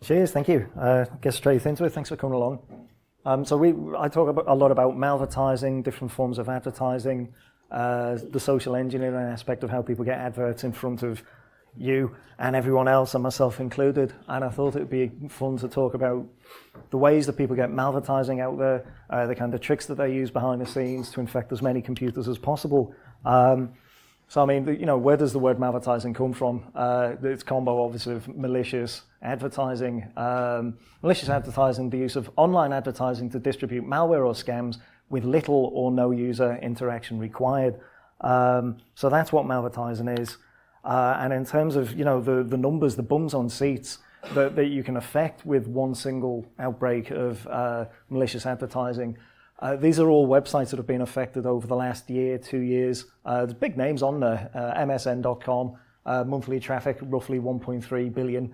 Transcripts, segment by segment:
Cheers, thank you. Get straight into it. Thanks for coming along. I talk a lot about malvertising, different forms of advertising, the social engineering aspect of how people get adverts in front of you and everyone else, and myself included. And I thought it would be fun to talk about the ways that people get malvertising out there, the kind of tricks that they use behind the scenes to infect as many computers as possible. Where does the word malvertising come from? It's a combo, obviously, of malicious advertising. Malicious advertising, the use of online advertising to distribute malware or scams with little or no user interaction required. So that's what malvertising is. And in terms of the numbers, the bums on seats that you can affect with one single outbreak of malicious advertising. These are all websites that have been affected over the last year, 2 years. There's big names on there. MSN.com, monthly traffic roughly 1.3 billion.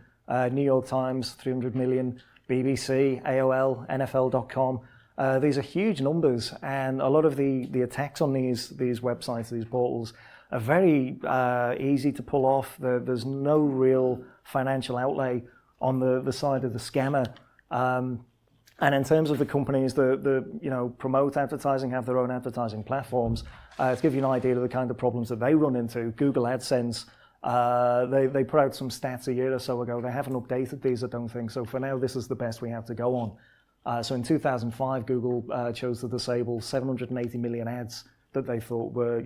New York Times, 300 million. BBC, AOL, NFL.com. These are huge numbers, and a lot of the attacks on these websites, these portals, are very easy to pull off. There's no real financial outlay on the side of the scammer. And in terms of the companies that promote advertising, have their own advertising platforms, to give you an idea of the kind of problems that they run into, Google AdSense, they put out some stats a year or so ago. They haven't updated these, I don't think. So for now, this is the best we have to go on. So in 2005, Google chose to disable 780 million ads that they thought were,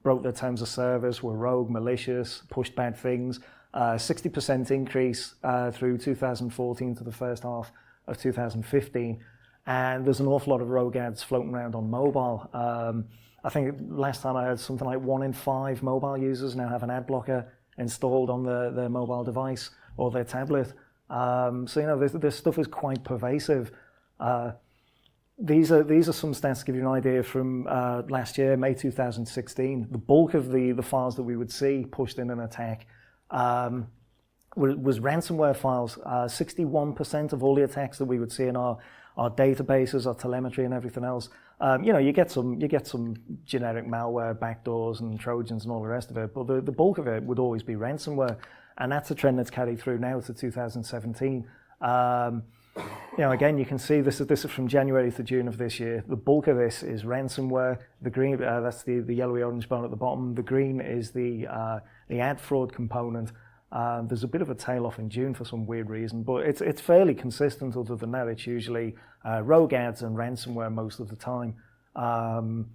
broke their terms of service, were rogue, malicious, pushed bad things. 60% increase through 2014 to the first half of 2015, and there's an awful lot of rogue ads floating around on mobile. I think last time I heard something like 1 in 5 mobile users now have an ad blocker installed on their mobile device or their tablet. This stuff is quite pervasive. These are some stats to give you an idea from last year, May 2016. The bulk of the files that we would see pushed in an attack was ransomware files. 61% of all the attacks that we would see in our databases, our telemetry, and everything else. You get some generic malware, backdoors, and trojans, and all the rest of it. But the bulk of it would always be ransomware, and that's a trend that's carried through now to 2017. Again, you can see this is from January to June of this year. The bulk of this is ransomware. The green, that's the yellowy orange bar at the bottom. The green is the ad fraud component. There's a bit of a tail off in June for some weird reason, but it's fairly consistent. Other than that, it's usually rogue ads and ransomware most of the time. And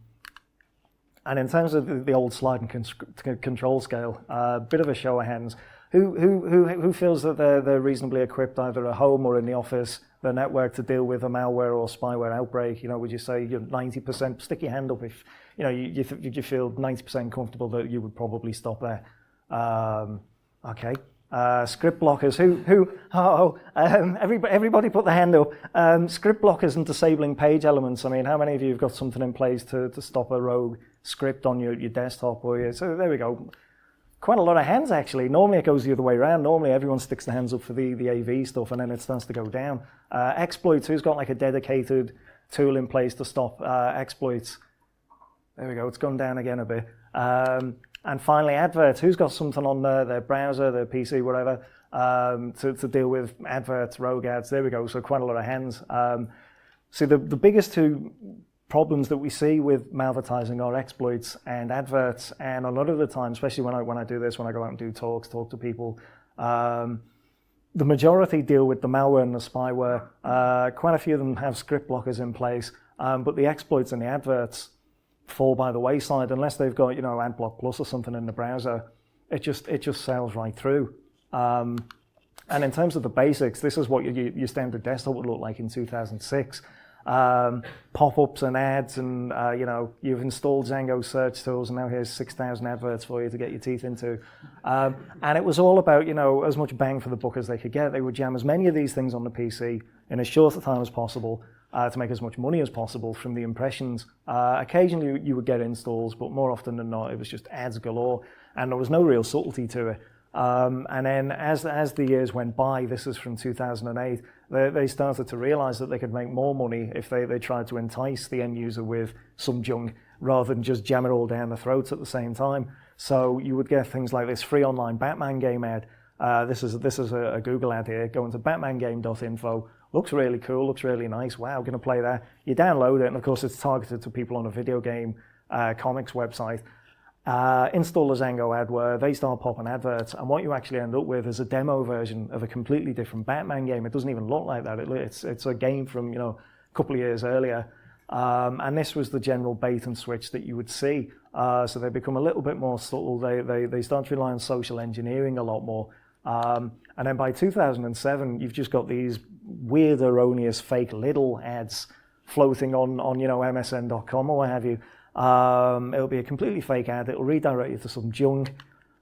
in terms of the old slide and control scale, a bit of a show of hands. Who feels that they're reasonably equipped either at home or in the office, the network, to deal with a malware or spyware outbreak? Would you say you're 90%? Stick your hand up if you feel 90% comfortable that you would probably stop there. Okay. Script blockers. Everybody put their hand up. Script blockers and disabling page elements. I mean, how many of you have got something in place to stop a rogue script on your desktop? So there we go. Quite a lot of hands, actually. Normally it goes the other way around. Normally everyone sticks their hands up for the AV stuff, and then it starts to go down. Exploits. Who's got like a dedicated tool in place to stop exploits? There we go. It's gone down again a bit. And finally, adverts. Who's got something on their browser, their PC, whatever, to deal with adverts, rogue ads? There we go. So quite a lot of hands. See, the biggest two problems that we see with malvertising are exploits and adverts. And a lot of the time, especially when I do this, when I go out and do talk to people, the majority deal with the malware and the spyware. Quite a few of them have script blockers in place, but the exploits and the adverts fall by the wayside unless they've got AdBlock Plus or something in the browser. It just sails right through. And in terms of the basics, this is what your standard desktop would look like in 2006. Pop-ups and ads, and you've installed Django search tools, and now here's 6,000 adverts for you to get your teeth into. And it was all about as much bang for the buck as they could get. They would jam as many of these things on the PC in as short a time as possible, to make as much money as possible from the impressions. Occasionally you would get installs, but more often than not it was just ads galore, and there was no real subtlety to it. And then as the years went by, this is from 2008, they started to realize that they could make more money if they tried to entice the end user with some junk rather than just jam it all down their throats at the same time. So you would get things like this free online Batman game ad, This is a Google ad here. Go into batmangame.info. Looks really cool, looks really nice. Wow, going to play that. You download it, and of course it's targeted to people on a video game comics website. Install the Zango adware, they start popping adverts, and what you actually end up with is a demo version of a completely different Batman game. It doesn't even look like that. It's a game from a couple of years earlier, and this was the general bait and switch that you would see. So they become a little bit more subtle. They start to rely on social engineering a lot more. And then by 2007, you've just got these weird, erroneous, fake Lidl ads floating on MSN.com or what have you. It'll be a completely fake ad. It'll redirect you to some junk.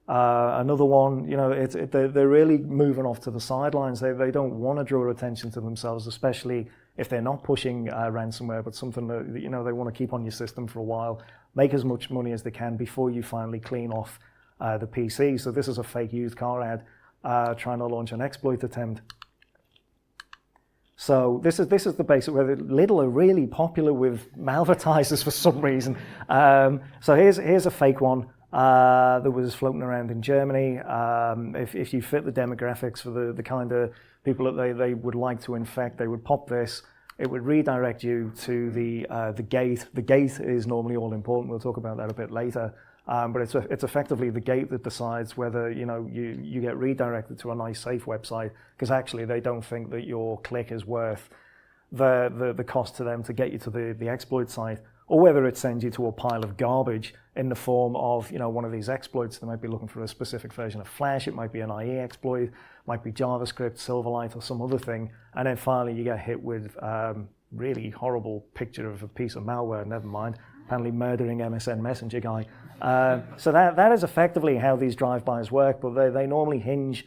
Another one, they're really moving off to the sidelines. They don't want to draw attention to themselves, especially if they're not pushing ransomware, but something that they want to keep on your system for a while, make as much money as they can before you finally clean off the PC. So this is a fake used car ad trying to launch an exploit attempt. So this is the basic where Lidl are really popular with malvertisers for some reason. So here's a fake one that was floating around in Germany. If you fit the demographics for the kind of people that they would like to infect, they would pop this. It would redirect you to the gate. The gate is normally all important. We'll talk about that a bit later. But it's effectively the gate that decides whether you get redirected to a nice safe website, because actually they don't think that your click is worth the cost to them to get you to the exploit site, or whether it sends you to a pile of garbage in the form of one of these exploits. They might be looking for a specific version of Flash. It might be an IE exploit, might be JavaScript, Silverlight, or some other thing, and then finally you get hit with really horrible picture of a piece of malware. Never mind, apparently murdering MSN Messenger guy. So that is effectively how these drive-bys work, but they normally hinge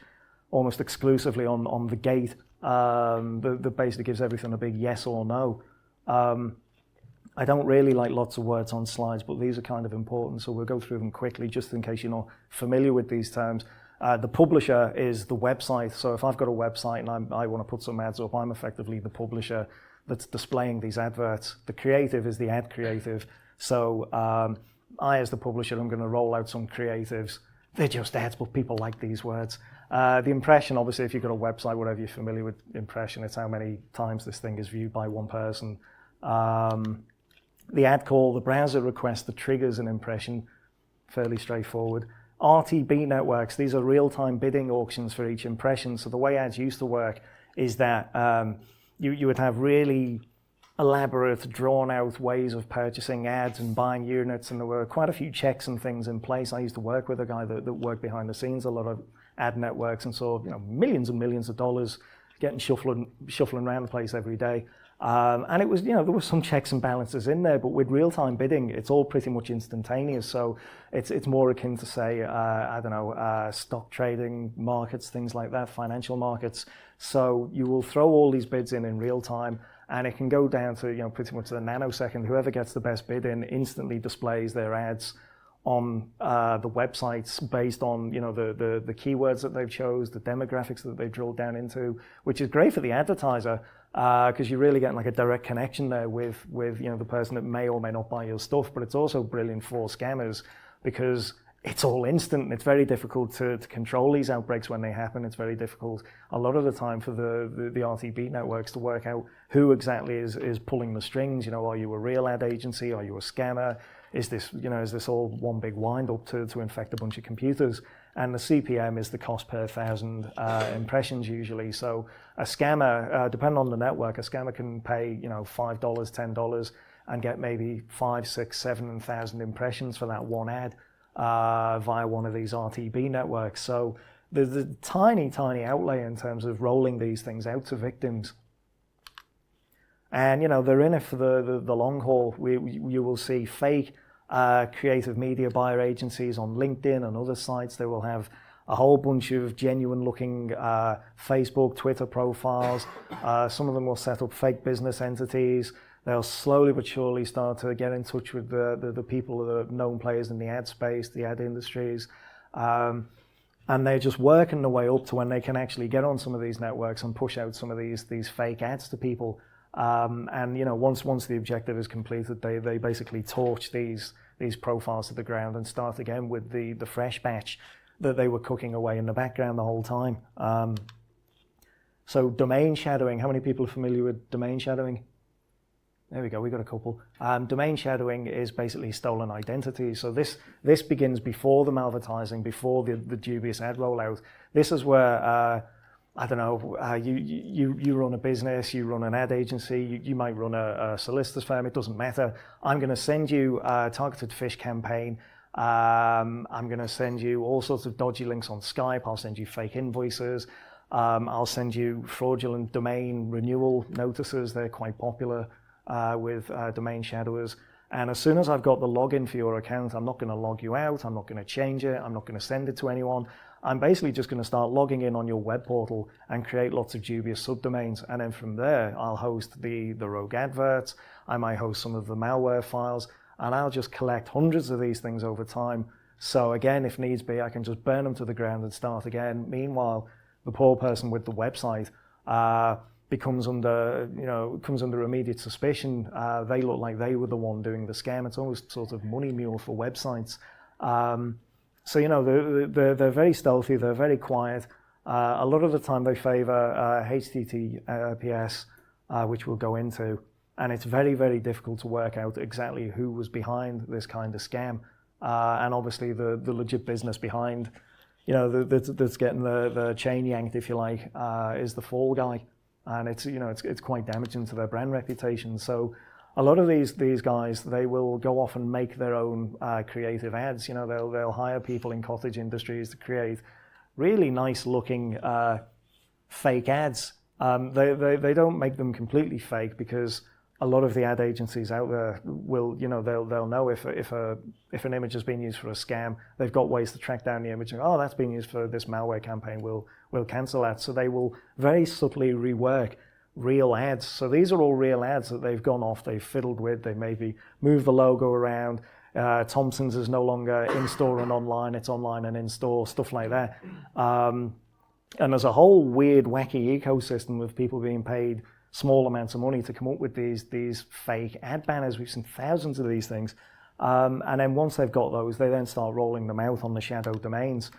almost exclusively on the gate that basically gives everything a big yes or no. I don't really like lots of words on slides, but these are kind of important, so we'll go through them quickly just in case you're not familiar with these terms. The publisher is the website, so if I've got a website and I want to put some ads up, I'm effectively the publisher that's displaying these adverts. The creative is the ad creative, so I, as the publisher, I'm going to roll out some creatives. They're just ads, but people like these words. The impression, obviously, if you've got a website, whatever you're familiar with impression, it's how many times this thing is viewed by one person. The ad call, the browser request that triggers an impression, fairly straightforward. RTB networks, these are real-time bidding auctions for each impression. So the way ads used to work is that you would have really elaborate, drawn-out ways of purchasing ads and buying units, and there were quite a few checks and things in place. I used to work with a guy that worked behind the scenes, a lot of ad networks, and saw millions and millions of dollars getting shuffling around the place every day. And it was, there were some checks and balances in there, but with real-time bidding, it's all pretty much instantaneous. So it's more akin to, say, stock trading markets, things like that, financial markets. So you will throw all these bids in real time, and it can go down to pretty much the nanosecond. Whoever gets the best bid in instantly displays their ads on the websites based on the keywords that they've chose, the demographics that they've drilled down into, which is great for the advertiser because you really get like a direct connection there with the person that may or may not buy your stuff. But it's also brilliant for scammers because it's all instant and it's very difficult to control these outbreaks when they happen. It's very difficult a lot of the time for the RTB networks to work out who exactly is pulling the strings. Are you a real ad agency? Are you a scammer? Is this all one big wind up to infect a bunch of computers? And the CPM is the cost per 1,000 impressions usually. So a scammer, depending on the network, a scammer can pay $5, $10 and get maybe 5, 6, 7,000 impressions for that one ad via one of these RTB networks. So there's a tiny outlay in terms of rolling these things out to victims. And they're in it for the long haul. You will see fake creative media buyer agencies on LinkedIn and other sites. They will have a whole bunch of genuine-looking Facebook, Twitter profiles. Some of them will set up fake business entities. They'll slowly but surely start to get in touch with the people, the known players in the ad space, the ad industries. And they're just working their way up to when they can actually get on some of these networks and push out some of these fake ads to people. And once the objective is completed, they basically torch these profiles to the ground and start again with the fresh batch. that they were cooking away in the background the whole time. So domain shadowing, how many people are familiar with domain shadowing? There we go, we got a couple. Domain shadowing is basically stolen identity. So this begins before the malvertising, before the dubious ad rollout. This is where, I don't know, you run a business, you run an ad agency, you might run a solicitor's firm, it doesn't matter. I'm going to send you a targeted phish campaign. I'm going to send you all sorts of dodgy links on Skype. I'll send you fake invoices. I'll send you fraudulent domain renewal notices. They're quite popular with domain shadowers. And as soon as I've got the login for your account, I'm not going to log you out. I'm not going to change it. I'm not going to send it to anyone. I'm basically just going to start logging in on your web portal and create lots of dubious subdomains. And then from there, I'll host the rogue adverts. I might host some of the malware files. And I'll just collect hundreds of these things over time. So again, if needs be, I can just burn them to the ground and start again. Meanwhile, the poor person with the website comes under immediate suspicion. They look like they were the one doing the scam. It's almost sort of money mule for websites. So they're very stealthy. They're very quiet. A lot of the time they favor HTTPS, which we'll go into. And it's very, very difficult to work out exactly who was behind this kind of scam. And obviously the legit business behind, that's getting the chain yanked, if you like, is the fall guy. And it's quite damaging to their brand reputation. So a lot of these guys, they will go off and make their own creative ads. They'll hire people in cottage industries to create really nice looking fake ads. They don't make them completely fake because a lot of the ad agencies out there will, they'll know if an image has been used for a scam, they've got ways to track down the image and, oh, that's been used for this malware campaign, we'll cancel that. So they will very subtly rework real ads. So these are all real ads that they've gone off, they've fiddled with, they maybe moved the logo around. Thompson's is no longer in-store and online, it's online and in-store, stuff like that. And there's a whole weird, wacky ecosystem of people being paid small amounts of money to come up with these fake ad banners. We've seen thousands of these things. And then once they've got those, they then start rolling them out on the shadow domains.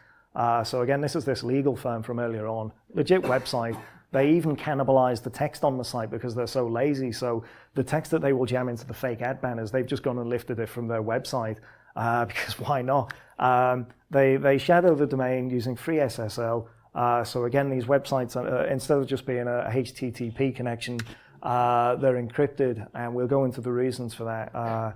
So again, this is this legal firm from earlier on. Legit website. They even cannibalize the text on the site because they're so lazy. So the text that they will jam into the fake ad banners, they've just gone and lifted it from their website because why not? They shadow the domain using free SSL. So again, these websites, instead of just being a HTTP connection, they're encrypted, and we'll go into the reasons for that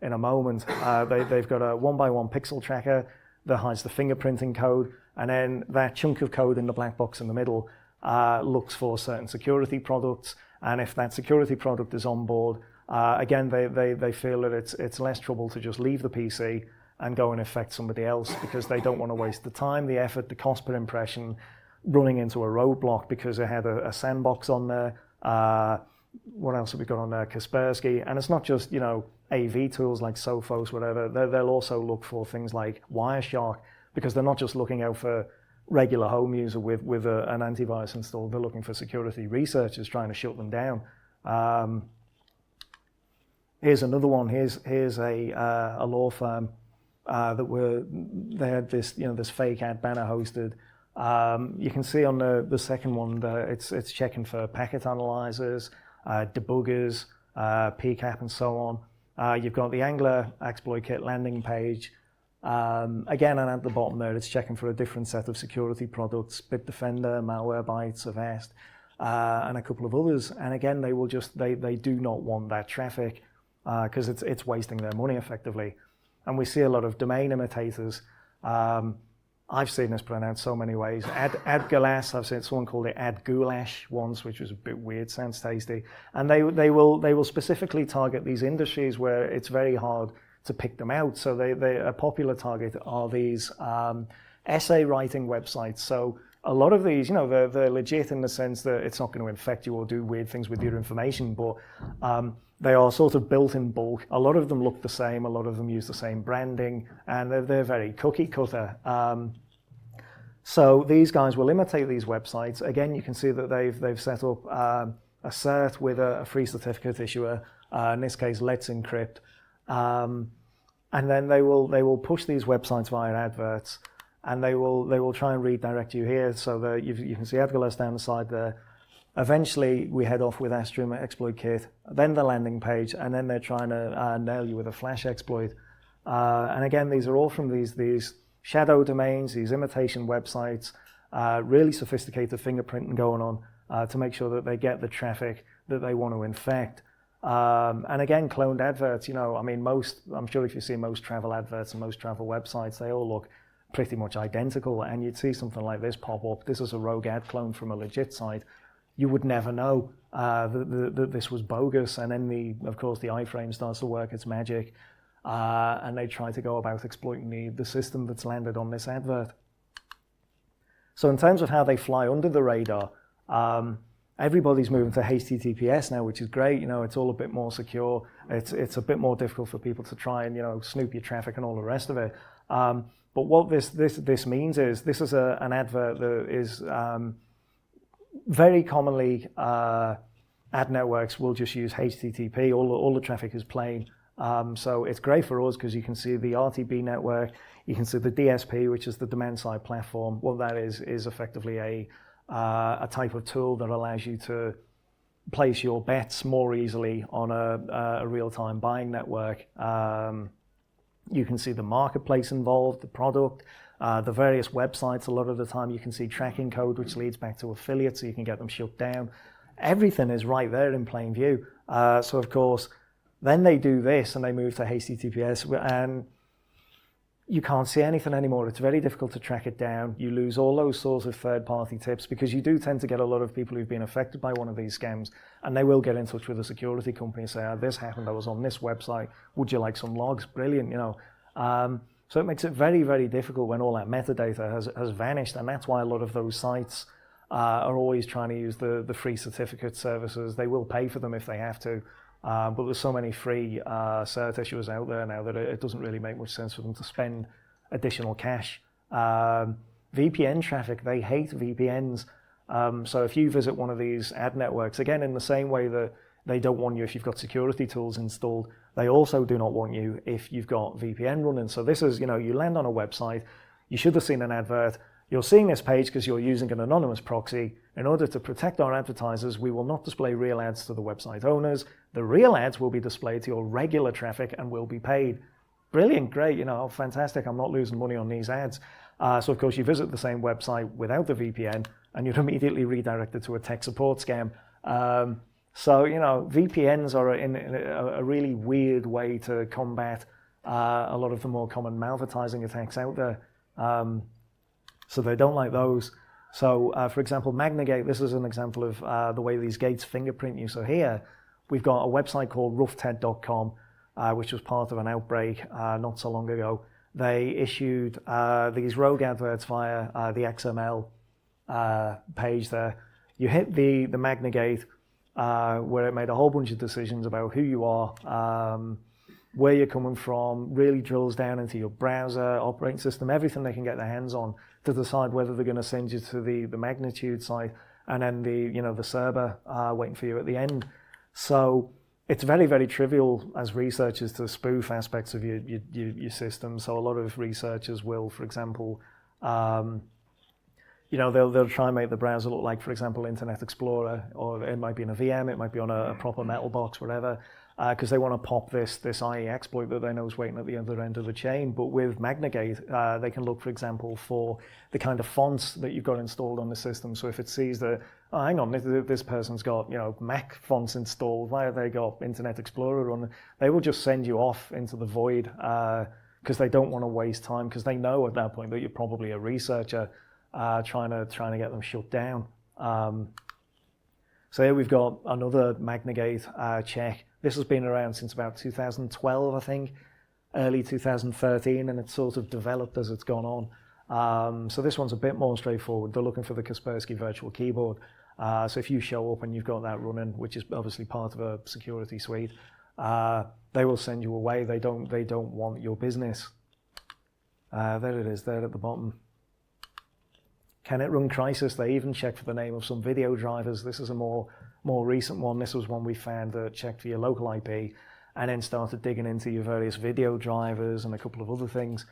in a moment. They've got a 1x1 pixel tracker that hides the fingerprinting code, and then that chunk of code in the black box in the middle looks for certain security products, and if that security product is on board, again, they feel that it's less trouble to just leave the PC and go and affect somebody else because they don't want to waste the time, the effort, the cost per impression running into a roadblock because it had a sandbox on there. What else have we got on there? Kaspersky. And it's not just, AV tools like Sophos, whatever. They'll also look for things like Wireshark because they're not just looking out for regular home user with an antivirus installed. They're looking for security researchers trying to shut them down. Here's another one. Here's a law firm they had this, this fake ad banner hosted. You can see on the second one that it's checking for packet analyzers, debuggers, PCAP, and so on. You've got the Angler exploit kit landing page. Again, and at the bottom there, it's checking for a different set of security products: Bitdefender, Malwarebytes, Avast, and a couple of others. And again, they do not want that traffic because it's wasting their money effectively. And we see a lot of domain imitators. I've seen this pronounced so many ways. Adgalas, I've seen someone called it ad goulash once, which was a bit weird, sounds tasty. And they will specifically target these industries where it's very hard to pick them out. So a popular target are these essay writing websites. So a lot of these, they're legit in the sense that it's not going to infect you or do weird things with your information, but they are sort of built in bulk. A lot of them look the same. A lot of them use the same branding, and they're very cookie cutter. So these guys will imitate these websites. Again, you can see that they've set up a cert with a free certificate issuer. In this case, Let's Encrypt, and then they will push these websites via adverts. and they will try and redirect you here. So that you can see AdGulas down the side there. Eventually, we head off with Astrum exploit kit, then the landing page, and then they're trying to nail you with a flash exploit. And again, these are all from these shadow domains, these imitation websites, really sophisticated fingerprinting going on to make sure that they get the traffic that they want to infect. And again, cloned adverts, I mean, I'm sure if you see most travel adverts and most travel websites, they all look pretty much identical, and you'd see something like this pop up. This is a rogue ad clone from a legit site. You would never know that this was bogus, and then of course the iframe starts to work its magic, and they try to go about exploiting the system that's landed on this advert. So in terms of how they fly under the radar, everybody's moving to HTTPS now, which is great. It's all a bit more secure. It's a bit more difficult for people to try and snoop your traffic and all the rest of it. But what this means is this is an advert that is very commonly ad networks will just use HTTP. All the traffic is plain. So it's great for us because you can see the RTB network, you can see the DSP, which is the demand side platform. What that is effectively a type of tool that allows you to place your bets more easily on a real-time buying network. You can see the marketplace involved, the product, the various websites. A lot of the time you can see tracking code, which leads back to affiliates, so you can get them shut down. Everything is right there in plain view. So of course, then they do this and they move to HTTPS, and you can't see anything anymore. It's very difficult to track it down. You lose all those sorts of third-party tips because you do tend to get a lot of people who've been affected by one of these scams, and they will get in touch with a security company and say, this happened, I was on this website, would you like some logs? Brilliant, So it makes it very, very difficult when all that metadata has vanished, and that's why a lot of those sites are always trying to use the free certificate services. They will pay for them if they have to, but there's so many free cert issuers out there now that it doesn't really make much sense for them to spend additional cash. VPN traffic, they hate VPNs. So if you visit one of these ad networks, again, in the same way that they don't want you if you've got security tools installed, they also do not want you if you've got VPN running. So this is, you land on a website, you should have seen an advert, you're seeing this page because you're using an anonymous proxy. In order to protect our advertisers, we will not display real ads to the website owners. The real ads will be displayed to your regular traffic and will be paid. Brilliant, great, fantastic, I'm not losing money on these ads. So of course you visit the same website without the VPN and you're immediately redirected to a tech support scam. So, VPNs are a really weird way to combat a lot of the more common malvertising attacks out there. So they don't like those. So, for example, MagnaGate, this is an example of the way these gates fingerprint you. So here, we've got a website called roughted.com, which was part of an outbreak not so long ago. They issued these rogue adverts via the XML page there. You hit the MagnaGate, where it made a whole bunch of decisions about who you are, where you're coming from, really drills down into your browser, operating system, everything they can get their hands on to decide whether they're going to send you to the magnitude site and then the server waiting for you at the end. So it's very, very trivial as researchers to spoof aspects of your system. So a lot of researchers will, for example, they'll try and make the browser look like, for example, Internet Explorer, or it might be in a VM, it might be on a proper metal box, whatever, because they want to pop this IE exploit that they know is waiting at the other end of the chain. But with MagnaGate, they can look, for example, for the kind of fonts that you've got installed on the system. So if it sees that, oh, hang on, this person's got Mac fonts installed, why have they got Internet Explorer on? They will just send you off into the void because they don't want to waste time, because they know at that point that you're probably a researcher. Trying to get them shut down. So here we've got another MagnaGate check. This has been around since about 2012, I think, early 2013, and it's sort of developed as it's gone on. So this one's a bit more straightforward. They're looking for the Kaspersky virtual keyboard. So if you show up and you've got that running, which is obviously part of a security suite, they will send you away. They don't want your business. There it is, there at the bottom. Can it run Crisis? They even check for the name of some video drivers. This is a more recent one. This was one we found that checked for your local IP and then started digging into your various video drivers and a couple of other things.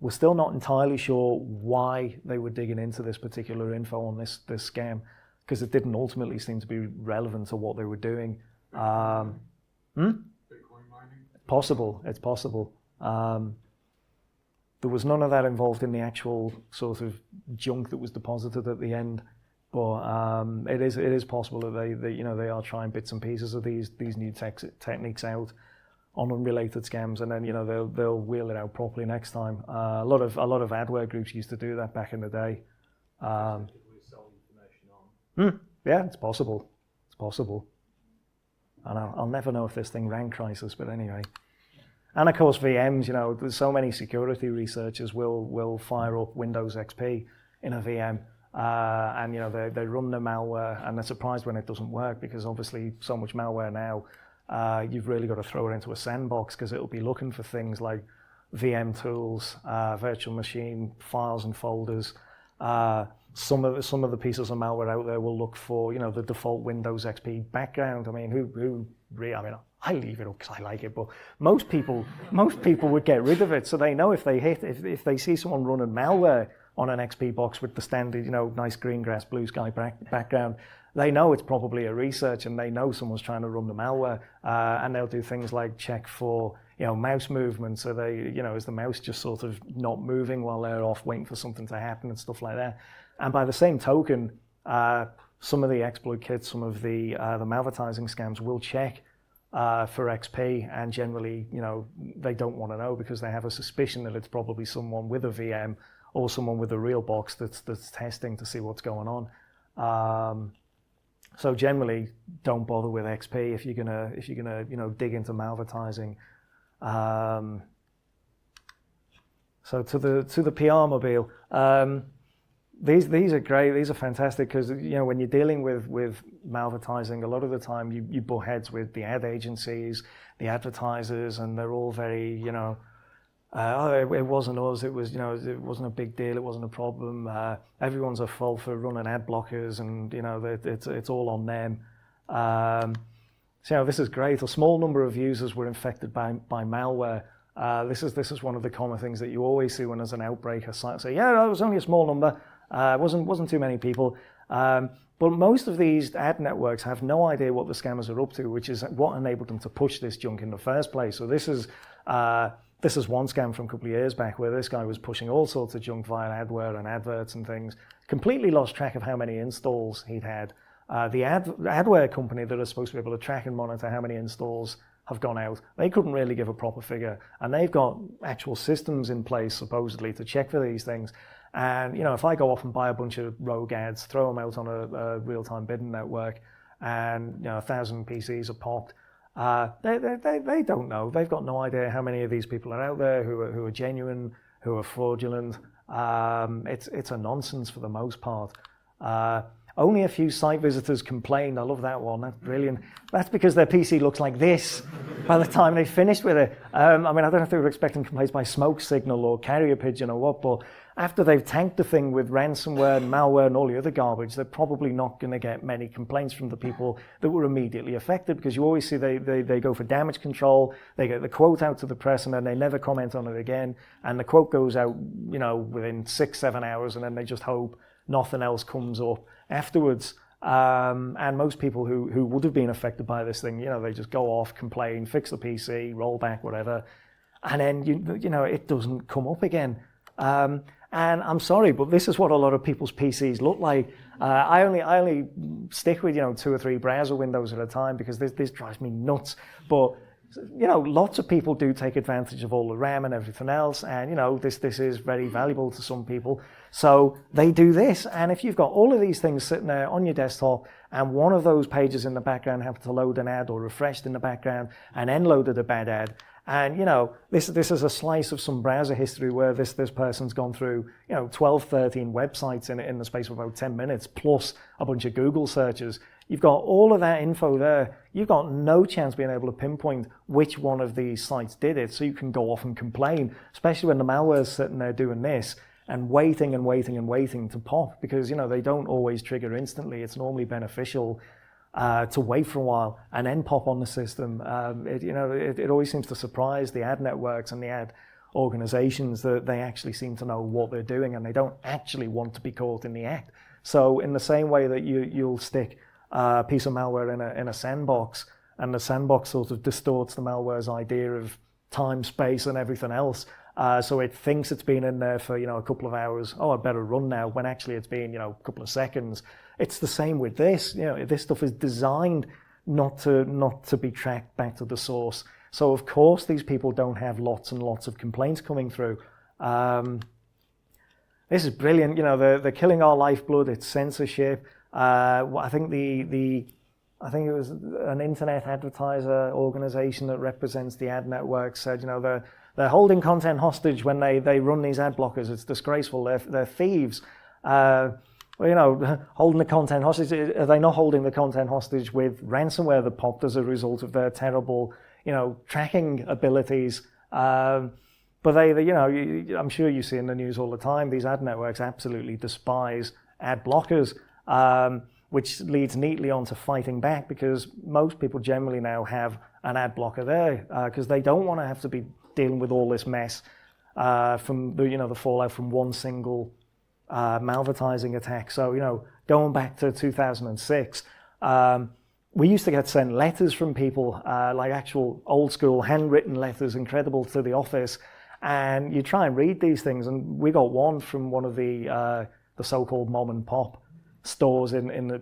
we're still not entirely sure why they were digging into this particular info on this scam, because it didn't ultimately seem to be relevant to what they were doing. Bitcoin mining? It's possible. There was none of that involved in the actual sort of junk that was deposited at the end, but it is possible that they are trying bits and pieces of these new techniques out on unrelated scams, and then they'll wheel it out properly next time. A lot of adware groups used to do that back in the day. Yeah, it's possible. It's possible. And I'll never know if this thing ran Crisis, but anyway. And of course, VMs. There's so many security researchers will fire up Windows XP in a VM, and they run the malware, and they're surprised when it doesn't work, because obviously so much malware now. You've really got to throw it into a sandbox, because it'll be looking for things like VM tools, virtual machine files and folders. Some of the pieces of malware out there will look for the default Windows XP background. I mean, I leave it up because I like it, but most people would get rid of it, so they know if they see someone running malware on an XP box with the standard nice green grass blue sky background, they know it's probably a research, and they know someone's trying to run the malware, and they'll do things like check for mouse movement. So they is the mouse just sort of not moving while they're off waiting for something to happen and stuff like that. And by the same token, some of the exploit kits, some of the malvertising scams will check for XP, and generally they don't want to know, because they have a suspicion that it's probably someone with a VM or someone with a real box that's testing to see what's going on. So generally, don't bother with XP if you're gonna dig into malvertising. So to the PR mobile, these are great. These are fantastic, because when you're dealing with malvertising, a lot of the time you butt heads with the ad agencies, the advertisers, and they're all very it wasn't us. It was it wasn't a big deal. It wasn't a problem. Everyone's at fault for running ad blockers, and it's all on them. So this is great. A small number of users were infected by malware. This is one of the common things that you always see when there's an outbreak. A site say, yeah, it was only a small number. It wasn't too many people. But most of these ad networks have no idea what the scammers are up to, which is what enabled them to push this junk in the first place. So this is one scam from a couple of years back, where this guy was pushing all sorts of junk via adware and adverts and things. Completely lost track of how many installs he'd had. The adware company that are supposed to be able to track and monitor how many installs have gone out, they couldn't really give a proper figure, and they've got actual systems in place supposedly to check for these things. And if I go off and buy a bunch of rogue ads, throw them out on a real-time bidding network, and 1,000 PCs are popped, they don't know. They've got no idea how many of these people are out there who are genuine, who are fraudulent. It's a nonsense for the most part. Only a few site visitors complained. I love that one. That's brilliant. That's because their PC looks like this by the time they finished with it. I don't know if they were expecting complaints by Smoke Signal or Carrier Pigeon or what, but after they've tanked the thing with ransomware and malware and all the other garbage, they're probably not going to get many complaints from the people that were immediately affected, because you always see they go for damage control, they get the quote out to the press, and then they never comment on it again. And the quote goes out, within 6-7 hours, and then they just hope nothing else comes up afterwards. And most people who would have been affected by this thing, they just go off, complain, fix the PC, roll back, whatever, and then it doesn't come up again. And I'm sorry, but this is what a lot of people's PCs look like. I only stick with 2 or 3 browser windows at a time, because this drives me nuts. But lots of people do take advantage of all the RAM and everything else, and this is very valuable to some people. So they do this, and if you've got all of these things sitting there on your desktop, and one of those pages in the background happened to load an ad, or refreshed in the background and then loaded a bad ad, and this is a slice of some browser history where this person's gone through 12, 13 websites in the space of about 10 minutes, plus a bunch of Google searches. You've got all of that info there. You've got no chance being able to pinpoint which one of these sites did it, so you can go off and complain, especially when the malware's sitting there doing this and waiting to pop, because they don't always trigger instantly. It's normally beneficial to wait for a while and then pop on the system. It always seems to surprise the ad networks and the ad organizations that they actually seem to know what they're doing and they don't actually want to be caught in the act. So in the same way that you'll stick a piece of malware in a sandbox, and the sandbox sort of distorts the malware's idea of time, space, and everything else. So it thinks it's been in there for, a couple of hours. Oh, I better run now, when actually it's been, a couple of seconds. It's the same with this. This stuff is designed not to be tracked back to the source. So of course these people don't have lots and lots of complaints coming through. This is brilliant. They're killing our lifeblood. It's censorship. I think I think it was an internet advertiser organization that represents the ad network said, they're holding content hostage when they run these ad blockers. It's disgraceful. They're thieves. Holding the content hostage. Are they not holding the content hostage with ransomware that popped as a result of their terrible, tracking abilities? But I'm sure you see in the news all the time, these ad networks absolutely despise ad blockers, which leads neatly on to fighting back, because most people generally now have an ad blocker there because they don't want to have to be dealing with all this mess from the fallout from one single malvertising attack. So, going back to 2006, we used to get sent letters from people, like actual old school handwritten letters, incredible, to the office. And you try and read these things, and we got one from one of the so-called mom and pop stores in the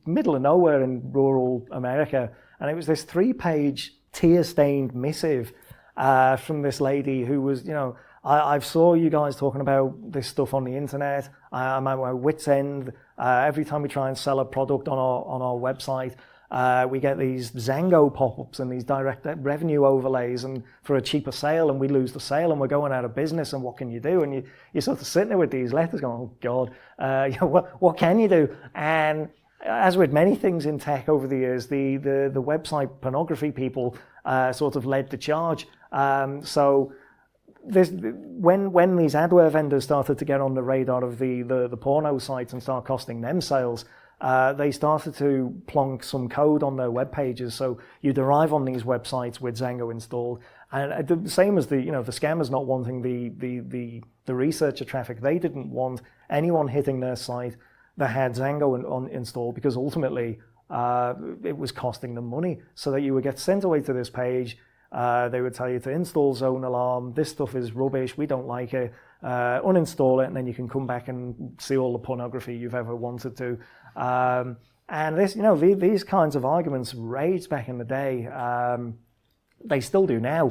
middle of nowhere in rural America, and it was this 3-page tear-stained missive from this lady who was, I saw you guys talking about this stuff on the internet. I'm at my wit's end. Every time we try and sell a product on our website, we get these Zango pop-ups and these direct revenue overlays, and for a cheaper sale, and we lose the sale and we're going out of business, and what can you do? And you're sort of sitting there with these letters going, oh God, what can you do? And as with many things in tech over the years, the website pornography people sort of led the charge. So when these adware vendors started to get on the radar of the porno sites and start costing them sales, they started to plonk some code on their web pages. So you'd arrive on these websites with Zango installed, and the same as the scammers not wanting the researcher traffic. They didn't want anyone hitting their site that had Zango installed, because ultimately it was costing them money. So that you would get sent away to this page. They would tell you to install Zone Alarm. This stuff is rubbish. We don't like it. Uninstall it, and then you can come back and see all the pornography you've ever wanted to. And this, these kinds of arguments raged back in the day. They still do now.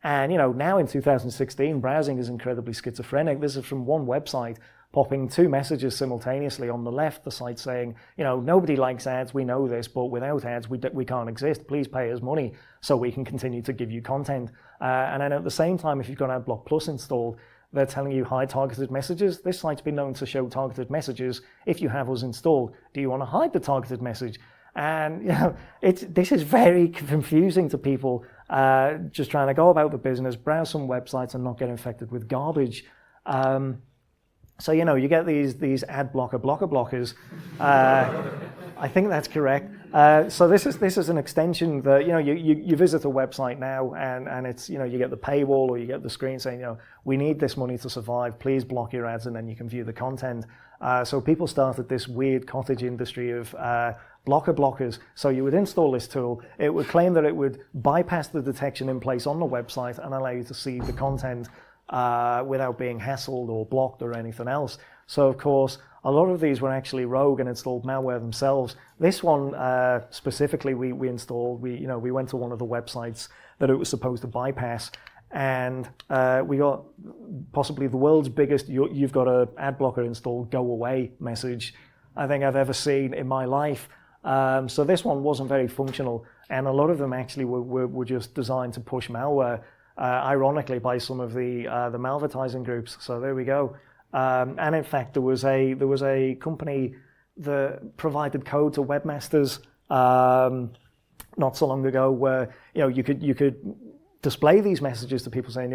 And, now in 2016, browsing is incredibly schizophrenic. This is from one website popping 2 messages simultaneously. On the left, the site saying, nobody likes ads, we know this, but without ads, we can't exist. Please pay us money so we can continue to give you content. And then at the same time, if you've got AdBlock Plus installed, they're telling you hide targeted messages. This site's been known to show targeted messages if you have us installed. Do you want to hide the targeted message? And this is very confusing to people just trying to go about the business, browse some websites and not get infected with garbage. So you get these ad blockers. I think that's correct. So this is an extension that you visit a website now, and it's you get the paywall, or you get the screen saying we need this money to survive. Please block your ads, and then you can view the content. So people started this weird cottage industry of blockers. So you would install this tool. It would claim that it would bypass the detection in place on the website and allow you to see the content without being hassled or blocked or anything else. So of course, a lot of these were actually rogue and installed malware themselves. This one specifically, we installed. We went to one of the websites that it was supposed to bypass, and we got possibly the world's biggest "you've got an ad blocker installed, go away" message I think I've ever seen in my life. So this one wasn't very functional, and a lot of them actually were just designed to push malware. Ironically, by some of the Malvertising groups. So there we go. And in fact, there was a company that provided code to webmasters not so long ago, where you could display these messages to people saying,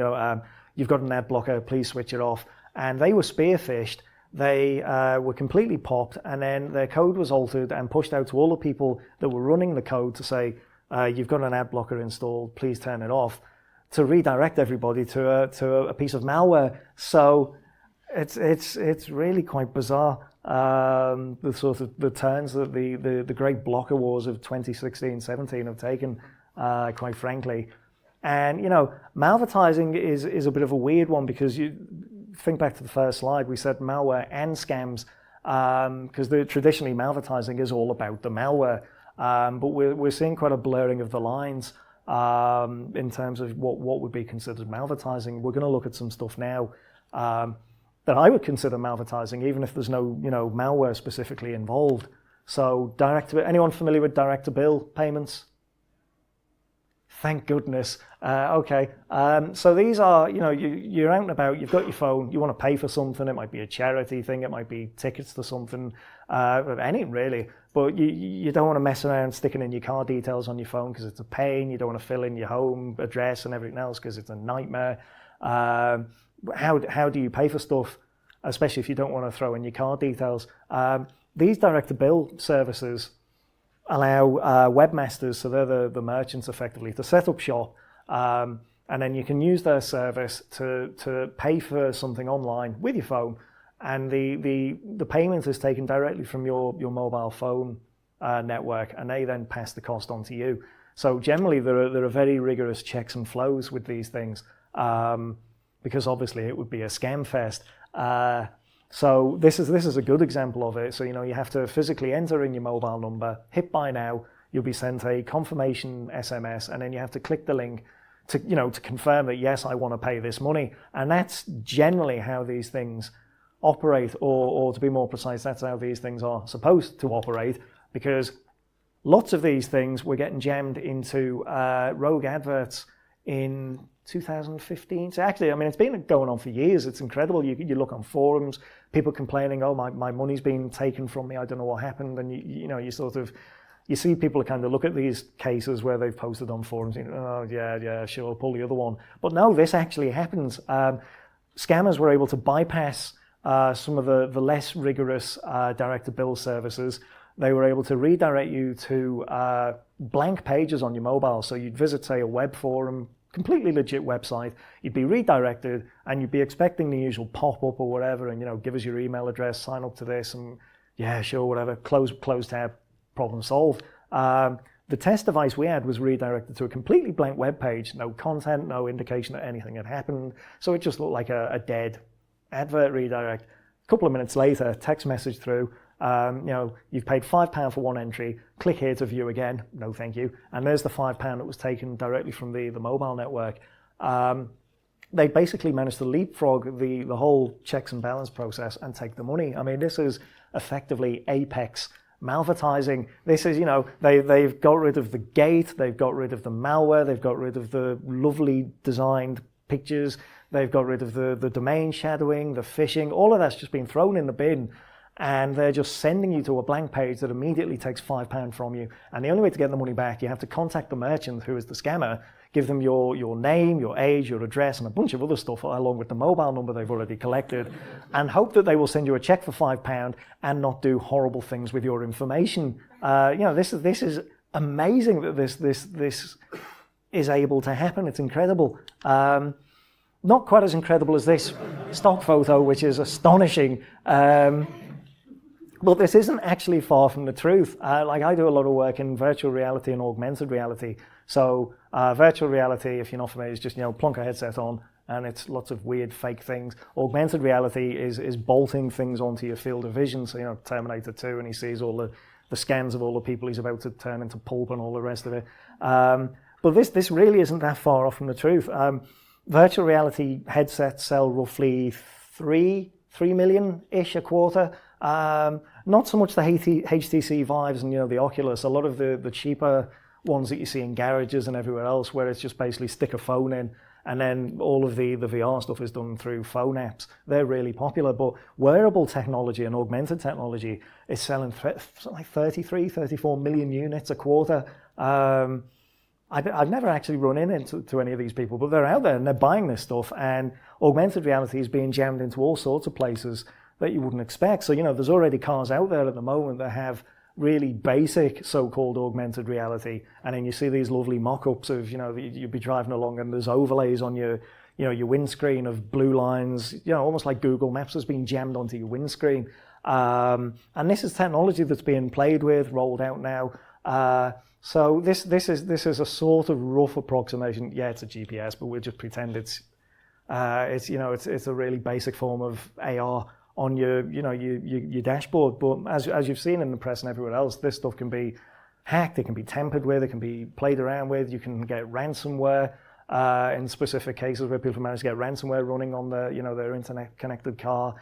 you've got an ad blocker, please switch it off. And they were spearphished. They were completely popped, and then their code was altered and pushed out to all the people that were running the code to say, you've got an ad blocker installed, please turn it off. to redirect everybody to a piece of malware. So it's really quite bizarre. The sort of the turns that the great blocker wars of 2016-17 have taken, quite frankly. And malvertising is a bit of a weird one, because you think back to the first slide, we said malware and scams, because traditionally malvertising is all about the malware, but we're seeing quite a blurring of the lines in terms of what would be considered malvertising. We're going to look at some stuff now that I would consider malvertising, even if there's no malware specifically involved. So anyone familiar with direct-to-bill payments? Thank goodness. Okay. So these are, you're out and about, you've got your phone, you want to pay for something. It might be a charity thing, it might be tickets to something, anything really. But you don't want to mess around sticking in your card details on your phone, because it's a pain. You don't want to fill in your home address and everything else, because it's a nightmare. How do you pay for stuff, especially if you don't want to throw in your card details? These direct-to-bill services allow webmasters, so they're the merchants effectively, to set up shop, and then you can use their service to pay for something online with your phone, and the payment is taken directly from your mobile phone network, and they then pass the cost on to you. So generally there are very rigorous checks and flows with these things, because obviously it would be a scam fest. So this is a good example of it. So you have to physically enter in your mobile number, hit buy now, you'll be sent a confirmation SMS, and then you have to click the link to confirm that yes, I want to pay this money. And that's generally how these things operate, or to be more precise, that's how these things are supposed to operate, because lots of these things were getting jammed into rogue adverts in 2015. So actually, it's been going on for years. It's incredible. You look on forums, people complaining, oh, my money's been taken from me, I don't know what happened. And you see people kind of look at these cases where they've posted on forums, oh yeah, sure, pull the other one. But no, this actually happens. Scammers were able to bypass some of the less rigorous direct-to-bill services. They were able to redirect you to blank pages on your mobile. So you'd visit, say, a web forum, completely legit website, you'd be redirected, and you'd be expecting the usual pop-up or whatever, and give us your email address, sign up to this, and yeah, sure, whatever, close tab, problem solved. The test device we had was redirected to a completely blank web page, no content, no indication that anything had happened, so it just looked like a dead advert redirect. A couple of minutes later, text message through, you've paid £5 for one entry, click here to view again, no thank you, and there's the £5 that was taken directly from the mobile network. They basically managed to leapfrog the whole checks and balance process and take the money. This is effectively apex malvertising. This is, they've got rid of the gate, they've got rid of the malware, they've got rid of the lovely designed pictures, they've got rid of the domain shadowing, the phishing, all of that's just been thrown in the bin. And they're just sending you to a blank page that immediately takes £5 from you. And the only way to get the money back, you have to contact the merchant, who is the scammer, give them your name, your age, your address, and a bunch of other stuff, along with the mobile number they've already collected, and hope that they will send you a check for £5 and not do horrible things with your information. This is amazing that this is able to happen. It's incredible. Not quite as incredible as this stock photo, which is astonishing. But this isn't actually far from the truth. I do a lot of work in virtual reality and augmented reality. So virtual reality, if you're not familiar, is just, plonk a headset on and it's lots of weird fake things. Augmented reality is bolting things onto your field of vision. So, Terminator 2, and he sees all the scans of all the people he's about to turn into pulp and all the rest of it. But this really isn't that far off from the truth. Virtual reality headsets sell roughly 3 million-ish a quarter. Not so much the HTC Vives and the Oculus. A lot of the cheaper ones that you see in garages and everywhere else, where it's just basically stick a phone in, and then all of the VR stuff is done through phone apps. They're really popular, but wearable technology and augmented technology is selling like 34 million units a quarter. I've never actually run into any of these people, but they're out there and they're buying this stuff, and augmented reality is being jammed into all sorts of places that you wouldn't expect. So, there's already cars out there at the moment that have really basic so-called augmented reality, and then you see these lovely mock-ups of, you'd be driving along and there's overlays on your windscreen of blue lines, almost like Google Maps has been jammed onto your windscreen. And this is technology that's being played with, rolled out now. So this is a sort of rough approximation. Yeah, it's a GPS, but we'll just pretend it's a really basic form of AR on your dashboard. But as you've seen in the press and everywhere else, this stuff can be hacked, it can be tampered with, it can be played around with. You can get ransomware in specific cases where people manage to get ransomware running on their internet connected car.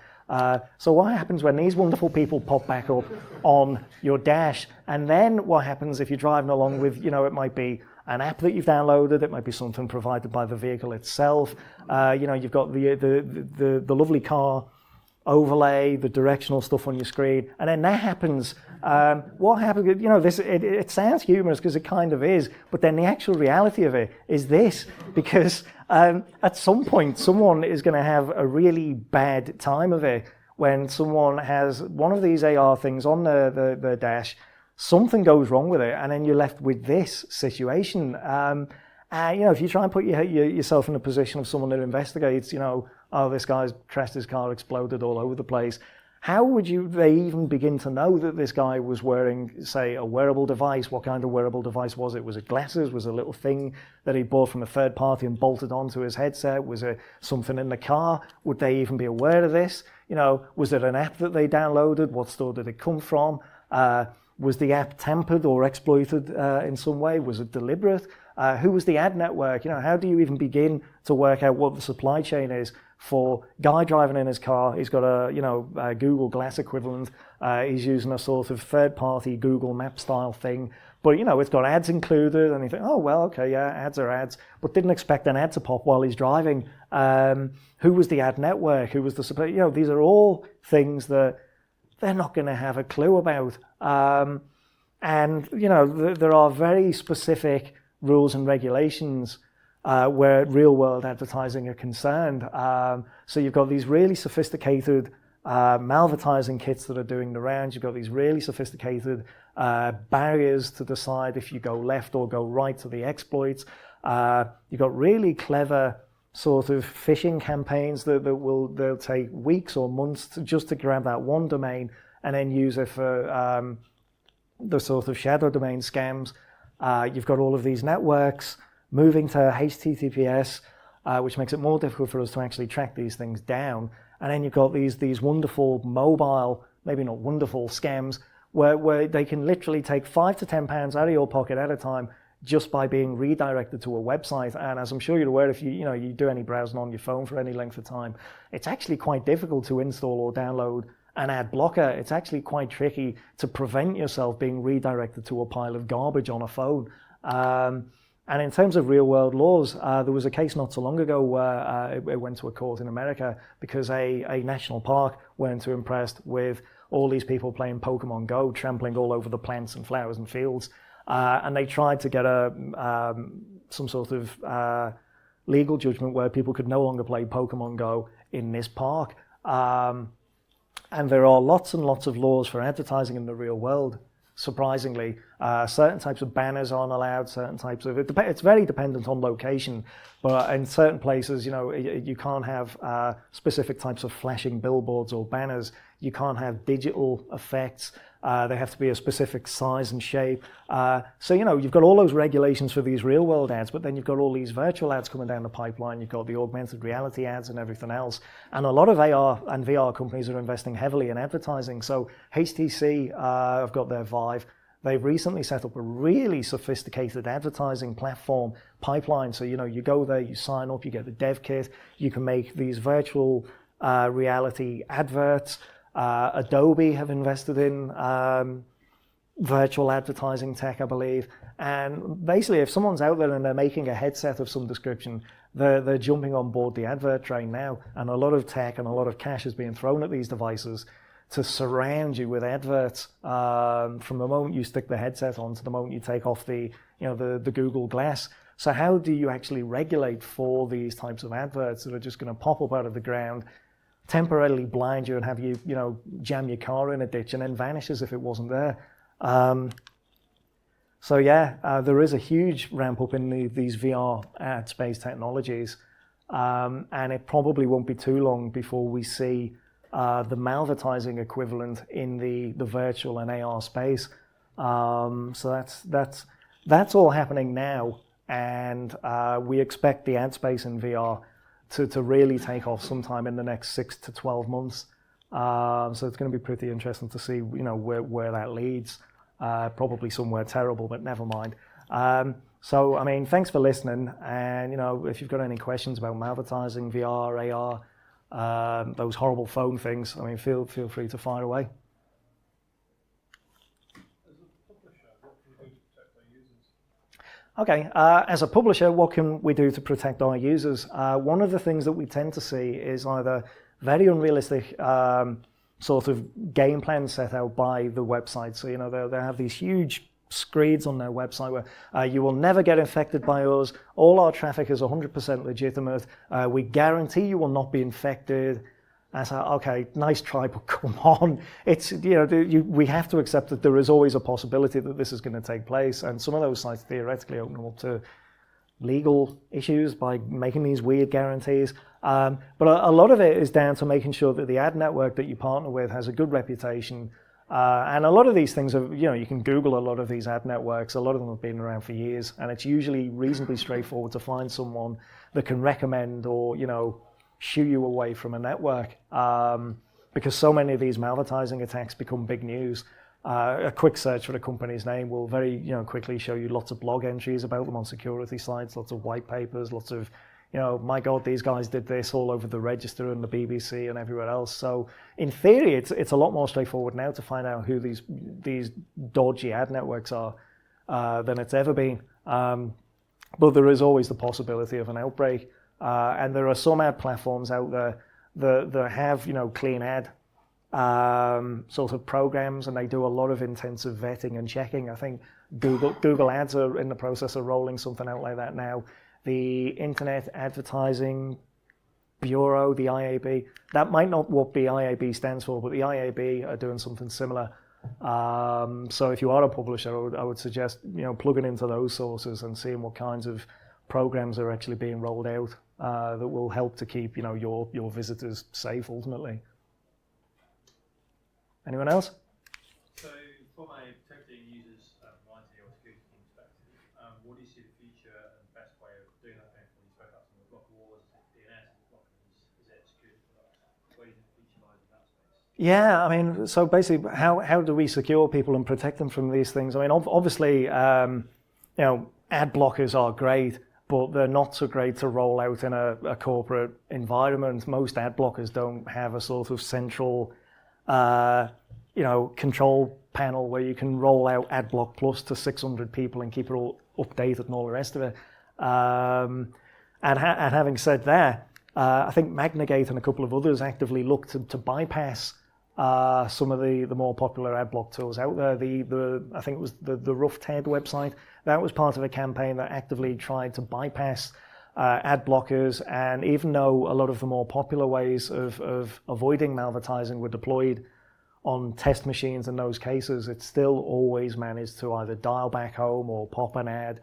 So what happens when these wonderful people pop back up on your dash? And then what happens if you're driving along with, it might be an app that you've downloaded, it might be something provided by the vehicle itself. You've got the lovely car overlay, the directional stuff on your screen, and then that happens. What happens? It sounds humorous because it kind of is, but then the actual reality of it is this: because at some point, someone is going to have a really bad time of it when someone has one of these AR things on the dash. Something goes wrong with it, and then you're left with this situation. If you try and put yourself in a position of someone that investigates, this guy's crashed his car, exploded all over the place. How would they even begin to know that this guy was wearing, say, a wearable device? What kind of wearable device was it? Was it glasses? Was it a little thing that he bought from a third party and bolted onto his headset? Was it something in the car? Would they even be aware of this? Was it an app that they downloaded? What store did it come from? Was the app tampered or exploited in some way? Was it deliberate? Who was the ad network? How do you even begin to work out what the supply chain is for guy driving in his car? He's got a Google Glass equivalent. He's using a sort of third-party Google Map style thing, but it's got ads included, and you think, oh well, okay, yeah, ads are ads, but didn't expect an ad to pop while he's driving. Who was the ad network? Who was the supply? These are all things that they're not going to have a clue about. And there are very specific rules and regulations where real-world advertising are concerned. So you've got these really sophisticated malvertising kits that are doing the rounds. You've got these really sophisticated barriers to decide if you go left or go right to the exploits. You've got really clever sort of phishing campaigns they'll take weeks or months just to grab that one domain and then use it for the sort of shadow domain scams. You've got all of these networks moving to HTTPS, which makes it more difficult for us to actually track these things down. And then you've got these wonderful mobile, maybe not wonderful, scams where they can literally take £5 to £10 out of your pocket at a time just by being redirected to a website. And as I'm sure you're aware, if you do any browsing on your phone for any length of time, it's actually quite difficult to install or download an ad blocker. It's actually quite tricky to prevent yourself being redirected to a pile of garbage on a phone. And in terms of real-world laws, there was a case not so long ago where it went to a court in America because a national park weren't too impressed with all these people playing Pokemon Go, trampling all over the plants and flowers and fields. And they tried to get some sort of legal judgment where people could no longer play Pokemon Go in this park. And there are lots and lots of laws for advertising in the real world. Surprisingly, certain types of banners aren't allowed. Certain types of it's very dependent on location, but in certain places, you can't have specific types of flashing billboards or banners. You can't have digital effects. They have to be a specific size and shape. So you've got all those regulations for these real world ads, but then you've got all these virtual ads coming down the pipeline. You've got the augmented reality ads and everything else. And a lot of AR and VR companies are investing heavily in advertising. So HTC have got their Vive. They've recently set up a really sophisticated advertising platform pipeline. So you go there, you sign up, you get the dev kit. You can make these virtual reality adverts. Adobe have invested in virtual advertising tech, I believe. And basically, if someone's out there and they're making a headset of some description, they're jumping on board the advert train now. And a lot of tech and a lot of cash is being thrown at these devices to surround you with adverts from the moment you stick the headset on to the moment you take off the Google Glass. So how do you actually regulate for these types of adverts that are just going to pop up out of the ground, temporarily blind you and have you, jam your car in a ditch and then vanish as if it wasn't there? So yeah, there is a huge ramp up in these VR ad space technologies, and it probably won't be too long before we see the Malvertising equivalent in the virtual and AR space. So that's all happening now, and we expect the ad space in VR to really take off sometime in the next 6 to 12 months. So it's going to be pretty interesting to see, where that leads. Probably somewhere terrible, but never mind. So, I mean, thanks for listening. And, if you've got any questions about Malvertising, VR, AR, those horrible phone things, I mean, feel free to fire away. Okay, as a publisher, what can we do to protect our users? One of the things that we tend to see is either very unrealistic sort of game plans set out by the website. So, they have these huge screeds on their website where you will never get infected by us. All our traffic is 100% legitimate. We guarantee you will not be infected. I say, okay, nice try, but come on. It's, we have to accept that there is always a possibility that this is going to take place. And some of those sites theoretically open them up to legal issues by making these weird guarantees. But a lot of it is down to making sure that the ad network that you partner with has a good reputation. And a lot of these things are, you can Google a lot of these ad networks. A lot of them have been around for years. And it's usually reasonably straightforward to find someone that can recommend or, shoo you away from a network. Because so many of these Malvertising attacks become big news. A quick search for the company's name will very quickly show you lots of blog entries about them on security sites, lots of white papers, lots of, my God, these guys did this all over the Register and the BBC and everywhere else. So in theory, it's a lot more straightforward now to find out who these dodgy ad networks are than it's ever been. But there is always the possibility of an outbreak. And there are some ad platforms out there that have, clean ad sort of programs, and they do a lot of intensive vetting and checking. I think Google Ads are in the process of rolling something out like that now. The Internet Advertising Bureau, the IAB, that might not what the IAB stands for, but the IAB are doing something similar. So if you are a publisher, I would suggest plugging into those sources and seeing what kinds of programs are actually being rolled out that will help to keep your visitors safe ultimately. Anyone else? So from a protecting users' IT or security perspective, what do you see the future and best way of doing that going forward? You spoke about some of the block wars, is it DNS, is it security products? Where do you think the future lies in that space? Yeah, I mean, so basically, how do we secure people and protect them from these things? I mean, obviously, ad blockers are great, but they're not so great to roll out in a corporate environment. Most ad blockers don't have a sort of central control panel where you can roll out AdBlock Plus to 600 people and keep it all updated and all the rest of it. And having said that, I think Magnagate and a couple of others actively look to bypass some of the more popular AdBlock tools out there. I think it was the Rough Ted website. That was part of a campaign that actively tried to bypass ad blockers. And even though a lot of the more popular ways of avoiding Malvertising were deployed on test machines in those cases, it still always managed to either dial back home or pop an ad.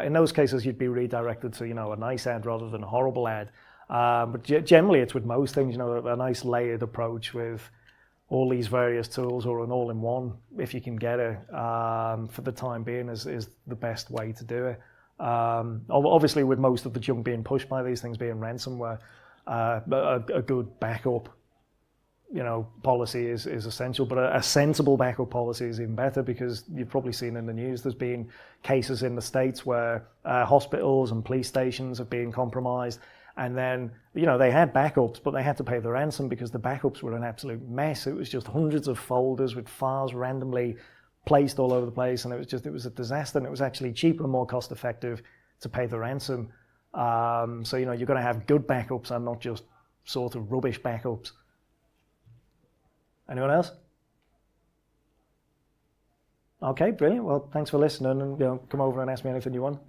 In those cases, you'd be redirected to a nice ad rather than a horrible ad. But generally, it's with most things, a nice layered approach with all these various tools or an all-in-one, if you can get it, for the time being is the best way to do it. Obviously, with most of the junk being pushed by these things being ransomware, a good backup policy is essential, but a sensible backup policy is even better, because you've probably seen in the news there's been cases in the States where hospitals and police stations have been compromised, and then they had backups, but they had to pay the ransom because the backups were an absolute mess. It was just hundreds of folders with files randomly placed all over the place, and it was a disaster, and it was actually cheaper and more cost effective to pay the ransom. So you're going to have good backups and not just sort of rubbish backups. Anyone else? Okay, brilliant. Well, thanks for listening, and come over and ask me anything you want.